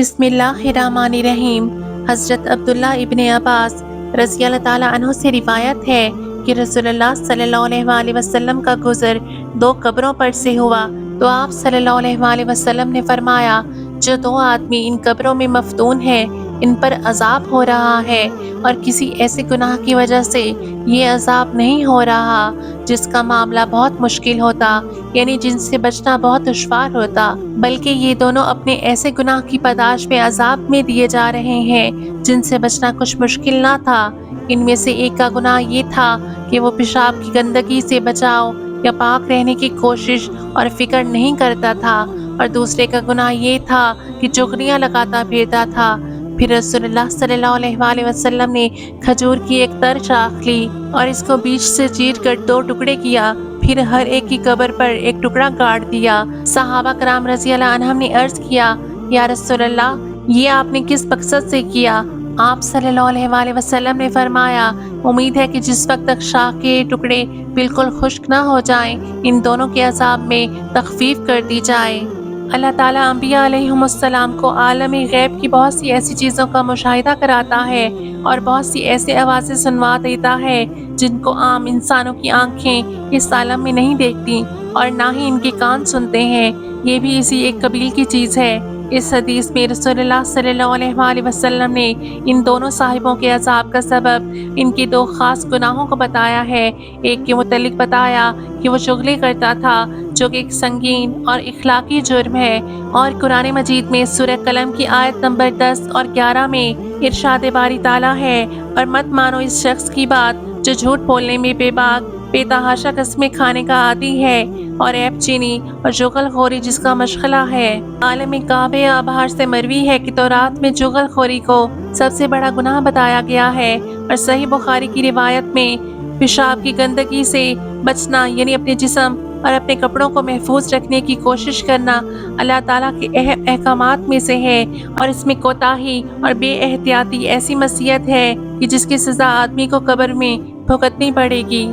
بسم اللہ الرحمن الرحیم۔ حضرت عبداللہ ابن عباس رضی اللہ تعالیٰ عنہ سے روایت ہے کہ رسول اللہ صلی اللہ علیہ وآلہ وسلم کا گزر 2 قبروں پر سے ہوا تو آپ صلی اللہ علیہ وآلہ وسلم نے فرمایا، جو 2 آدمی ان قبروں میں مفتون ہیں ان پر عذاب ہو رہا ہے، اور کسی ایسے گناہ کی وجہ سے یہ عذاب نہیں ہو رہا جس کا معاملہ بہت مشکل ہوتا، یعنی جن سے بچنا بہت دشوار ہوتا، بلکہ یہ دونوں اپنے ایسے گناہ کی پاداش میں عذاب میں دیے جا رہے ہیں جن سے بچنا کچھ مشکل نہ تھا۔ ان میں سے ایک کا گناہ یہ تھا کہ وہ پیشاب کی گندگی سے بچاؤ یا پاک رہنے کی کوشش اور فکر نہیں کرتا تھا، اور دوسرے کا گناہ یہ تھا کہ چغلیاں لگاتا پھرتا تھا۔ پھر رسول اللہ صلی اللہ علیہ وآلہ وسلم نے کھجور کی ایک تر شاخ لی اور اس کو بیچ سے چیر کر 2 ٹکڑے کیا، پھر ہر ایک کی قبر پر ایک ٹکڑا گاڑ دیا۔ صحابہ کرام رضی اللہ عنہم نے عرض کیا، یا رسول اللہ، یہ آپ نے کس مقصد سے کیا؟ آپ صلی اللہ علیہ وآلہ وسلم نے فرمایا، امید ہے کہ جس وقت تک شاخ کے ٹکڑے بالکل خشک نہ ہو جائیں ان دونوں کے عذاب میں تخفیف کر دی جائے۔ اللہ تعالیٰ انبیاء علیہم السلام کو عالم غیب کی بہت سی ایسی چیزوں کا مشاہدہ کراتا ہے اور بہت سی ایسے آوازیں سنوا دیتا ہے جن کو عام انسانوں کی آنکھیں اس عالم میں نہیں دیکھتی اور نہ ہی ان کے کان سنتے ہیں۔ یہ بھی اسی ایک قبیل کی چیز ہے۔ اس حدیث میں رسول اللہ صلی اللہ علیہ وآلہ وسلم نے ان دونوں صاحبوں کے عذاب کا سبب ان کے 2 خاص گناہوں کو بتایا ہے۔ ایک کے متعلق بتایا کہ وہ چغلی کرتا تھا، جو کہ ایک سنگین اور اخلاقی جرم ہے، اور قرآن مجید میں سورہ قلم کی آیت نمبر 10 اور 11 میں ارشاد باری تعالیٰ ہے، اور مت مانو اس شخص کی بات جو جھوٹ بولنے میں بے باک بے تحاشا قسمیں کھانے کا عادی ہے، اور عیب چینی اور جغل خوری جس کا مشغلہ ہے۔ عالم کعبہ آبہار سے مروی ہے کہ تورات میں جغل خوری کو سب سے بڑا گناہ بتایا گیا ہے، اور صحیح بخاری کی روایت میں پیشاب کی گندگی سے بچنا، یعنی اپنے جسم اور اپنے کپڑوں کو محفوظ رکھنے کی کوشش کرنا، اللہ تعالیٰ کے اہم احکامات میں سے ہے، اور اس میں کوتاہی اور بے احتیاطی ایسی معصیت ہے کہ جس کی سزا آدمی کو قبر میں بھگتنی پڑے گی۔